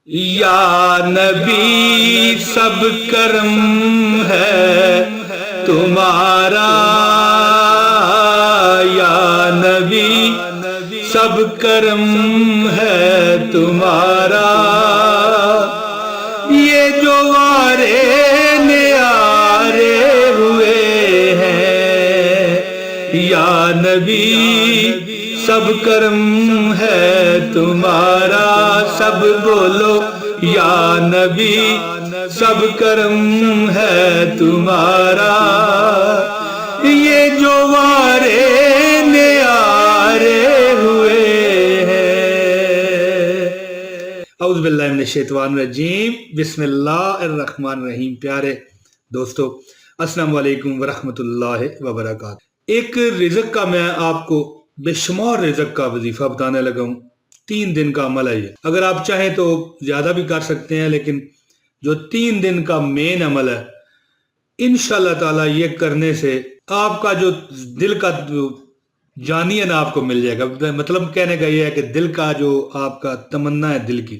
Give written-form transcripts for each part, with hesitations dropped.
یا نبی سب کرم ہے تمہارا، یا نبی سب کرم ہے تمہارا، یہ جو وارے نیارے ہوئے ہیں، یا نبی سب کرم ہے تمہارا، سب بولو یا نبی سب کرم ہے تمہارا، یہ جو وارے نیارے ہوئے ہیں۔ اعوذ باللہ من الشیطان الرجیم، بسم اللہ الرحمن الرحیم۔ پیارے دوستو، السلام علیکم ورحمۃ اللہ وبرکاتہ۔ ایک رزق کا میں آپ کو بے شمار رزق کا وظیفہ بتانے لگا ہوں۔ 3 دن کا عمل ہے یہ، اگر آپ چاہیں تو زیادہ بھی کر سکتے ہیں، لیکن جو 3 دن کا مین عمل ہے، انشاءاللہ تعالی یہ کرنے سے آپ کا جو دل کا جانی ہے نا آپ کو مل جائے گا۔ مطلب کہنے کا یہ ہے کہ دل کا جو آپ کا تمنا ہے دل کی،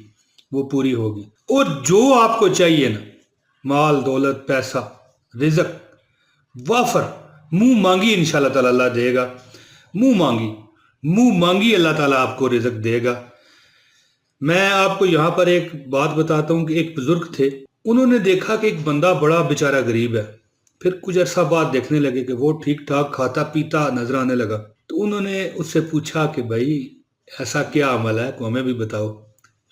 وہ پوری ہوگی، اور جو آپ کو چاہیے نا، مال دولت پیسہ رزق وافر، منہ مانگی انشاءاللہ تعالی اللہ دے گا۔ منہ مانگی اللہ تعالیٰ آپ کو رزق دے گا۔ میں آپ کو یہاں پر ایک بات بتاتا ہوں کہ ایک بزرگ تھے، انہوں نے دیکھا کہ ایک بندہ بڑا بیچارہ غریب ہے، پھر کچھ عرصہ بعد دیکھنے لگے کہ وہ ٹھیک ٹھاک کھاتا پیتا نظر آنے لگا، تو انہوں نے اس سے پوچھا کہ بھائی ایسا کیا عمل ہے، کو ہمیں بھی بتاؤ۔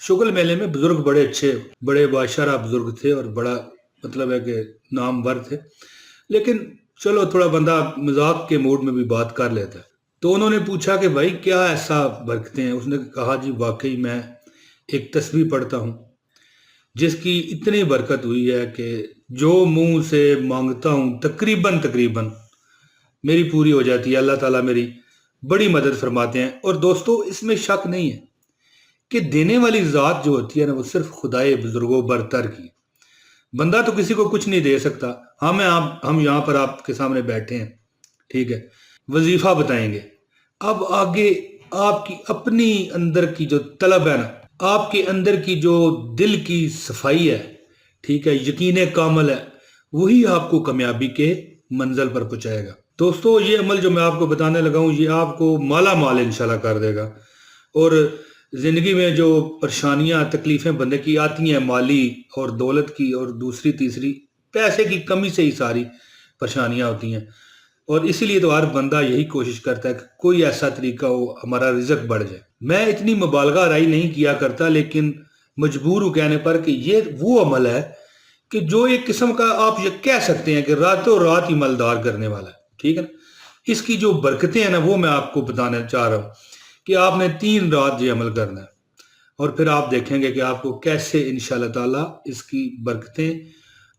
شغل میلے میں بزرگ بڑے اچھے بڑے بادشاہ بزرگ تھے، اور بڑا مطلب ہے کہ نامور تھے، لیکن چلو تھوڑا بندہ مذاق کے موڈ میں بھی بات کر لیتا ہے۔ تو انہوں نے پوچھا کہ بھائی کیا ایسا برکتیں ہیں؟ اس نے کہا جی واقعی میں ایک تسبیح پڑھتا ہوں جس کی اتنی برکت ہوئی ہے کہ جو منہ سے مانگتا ہوں تقریباً میری پوری ہو جاتی ہے، اللہ تعالیٰ میری بڑی مدد فرماتے ہیں۔ اور دوستو اس میں شک نہیں ہے کہ دینے والی ذات جو ہوتی ہے نا، وہ صرف خدائے بزرگوں برتر کی۔ بندہ تو کسی کو کچھ نہیں دے سکتا۔ ہم یہاں پر آپ کے سامنے بیٹھے ہیں، ٹھیک ہے، وظیفہ بتائیں گے۔ اب آگے آپ کی اپنی اندر کی جو طلب ہے نا، آپ کے اندر کی جو دل کی صفائی ہے، ٹھیک ہے، یقین کامل ہے، وہی آپ کو کامیابی کے منزل پر پہنچائے گا۔ دوستو یہ عمل جو میں آپ کو بتانے لگا ہوں، یہ آپ کو مالا مال انشاءاللہ کر دے گا۔ اور زندگی میں جو پریشانیاں تکلیفیں بندے کی آتی ہیں، مالی اور دولت کی اور دوسری تیسری پیسے کی کمی سے ہی ساری پریشانیاں ہوتی ہیں، اور اسی لیے تو ہر بندہ یہی کوشش کرتا ہے کہ کوئی ایسا طریقہ ہو ہمارا رزق بڑھ جائے۔ میں اتنی مبالغہ رائی نہیں کیا کرتا، لیکن مجبور ہوں کہنے پر کہ یہ وہ عمل ہے کہ جو ایک قسم کا آپ یہ کہہ سکتے ہیں کہ راتوں رات ہی مالدار کرنے والا ہے، ٹھیک ہے نا۔ اس کی جو برکتیں ہیں نا، وہ میں آپ کو بتانا چاہ رہا ہوں کہ آپ نے 3 رات یہ عمل کرنا ہے، اور پھر آپ دیکھیں گے کہ آپ کو کیسے انشاءاللہ تعالی اس کی برکتیں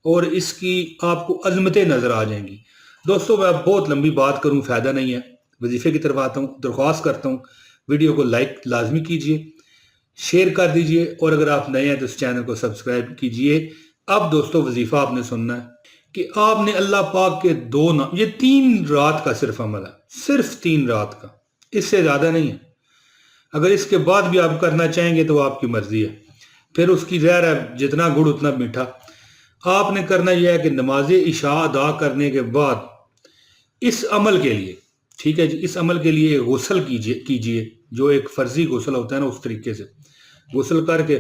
اور اس کی آپ کو عظمتیں نظر آ جائیں گی۔ دوستو میں بہت لمبی بات کروں فائدہ نہیں ہے، وظیفے کی طرف آتا ہوں۔ درخواست کرتا ہوں ویڈیو کو لائک لازمی کیجئے، شیئر کر دیجئے، اور اگر آپ نئے ہیں تو اس چینل کو سبسکرائب کیجئے۔ اب دوستو وظیفہ آپ نے سننا ہے کہ آپ نے اللہ پاک کے 2 نام، یہ 3 رات کا صرف عمل ہے، صرف 3 رات کا، اس سے زیادہ نہیں ہے۔ اگر اس کے بعد بھی آپ کرنا چاہیں گے تو آپ کی مرضی ہے، پھر اس کی زہر ہے، جتنا گڑ اتنا میٹھا۔ آپ نے کرنا یہ ہے کہ نماز عشاء ادا کرنے کے بعد اس عمل کے لیے، ٹھیک ہے جی، اس عمل کے لیے غسل کیجئے، جو ایک فرضی غسل ہوتا ہے نا، اس طریقے سے غسل کر کے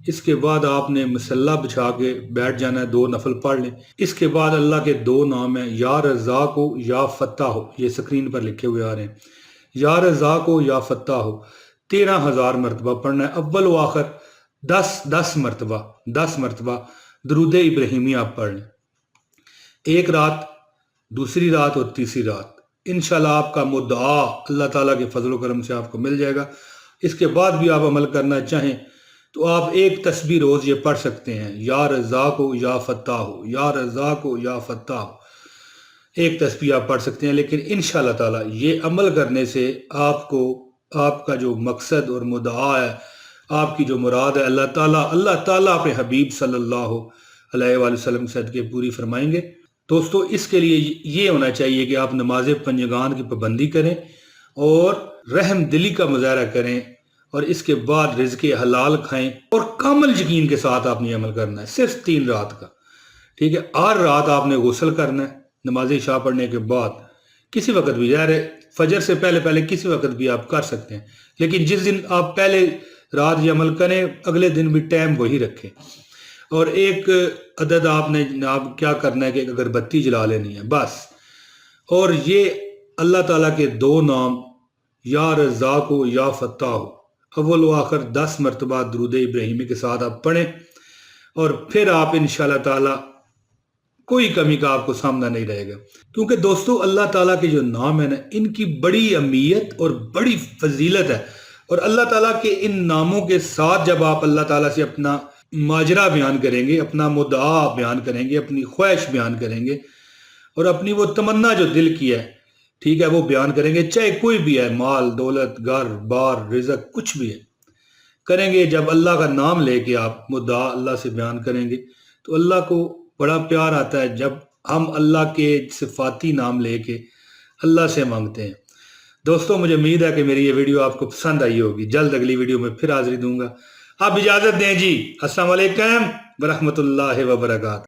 اس کے بعد آپ نے مصلی بچھا کے بیٹھ جانا ہے، 2 نفل پڑھ لیں۔ اس کے بعد اللہ کے 2 نام ہیں، یا رزاق ہو یا فتح ہو، یہ سکرین پر لکھے ہوئے آ رہے ہیں، یا رزاق ہو یا فتح ہو، 13,000 مرتبہ پڑھنا ہے، اول و آخر 10 مرتبہ درود ابراہیمی آپ پڑھ لیں، ایک رات، دوسری رات اور تیسری رات۔ انشاءاللہ آپ کا مدعا اللہ تعالیٰ کے فضل و کرم سے آپ کو مل جائے گا۔ اس کے بعد بھی آپ عمل کرنا چاہیں تو آپ ایک تسبیح روز یہ پڑھ سکتے ہیں، یا رزاق ہو یا فتح ہو، یا رزاق ہو یا فتح ہو، ایک تسبیح آپ پڑھ سکتے ہیں۔ لیکن انشاءاللہ تعالیٰ یہ عمل کرنے سے آپ کو آپ کا جو مقصد اور مدعا ہے، آپ کی جو مراد ہے، اللہ تعالیٰ اپنے حبیب صلی اللہ علیہ وآلہ وسلم صدقے پوری فرمائیں گے۔ دوستو اس کے لیے یہ ہونا چاہیے کہ آپ نماز پنجگان کی پابندی کریں اور رحم دلی کا مظاہرہ کریں، اور اس کے بعد رزق حلال کھائیں اور کامل یقین کے ساتھ آپ نے عمل کرنا ہے، صرف 3 رات کا، ٹھیک ہے۔ ہر رات آپ نے غسل کرنا ہے نماز عشاء پڑھنے کے بعد، کسی وقت بھی، ظاہر ہے فجر سے پہلے پہلے کسی وقت بھی آپ کر سکتے ہیں، لیکن جس دن آپ پہلے رات یہ عمل کریں اگلے دن بھی ٹائم وہی رکھیں۔ اور ایک عدد آپ نے جناب کیا کرنا ہے کہ ایک اگربتی جلا لینی ہے بس، اور یہ اللہ تعالیٰ کے 2 نام یا رزاق ہو یا فتح ہو، اول و آخر 10 مرتبہ درود ابراہیمی کے ساتھ آپ پڑھیں، اور پھر آپ انشاءاللہ تعالی کوئی کمی کا آپ کو سامنا نہیں رہے گا۔ کیونکہ دوستو اللہ تعالیٰ کے جو نام ہیں نا، ان کی بڑی اہمیت اور بڑی فضیلت ہے، اور اللہ تعالیٰ کے ان ناموں کے ساتھ جب آپ اللہ تعالیٰ سے اپنا ماجرا بیان کریں گے، اپنا مدعا بیان کریں گے، اپنی خواہش بیان کریں گے، اور اپنی وہ تمنا جو دل کی ہے، ٹھیک ہے، وہ بیان کریں گے، چاہے کوئی بھی ہے، مال دولت گھر بار رزق کچھ بھی ہے، کریں گے۔ جب اللہ کا نام لے کے آپ مدعا اللہ سے بیان کریں گے تو اللہ کو بڑا پیار آتا ہے جب ہم اللہ کے صفاتی نام لے کے اللہ سے مانگتے ہیں۔ دوستو مجھے امید ہے کہ میری یہ ویڈیو آپ کو پسند آئی ہوگی، جلد اگلی ویڈیو میں پھر حاضری دوں گا۔ آپ اجازت دیں جی، السلام علیکم ورحمۃ اللہ وبرکاتہ۔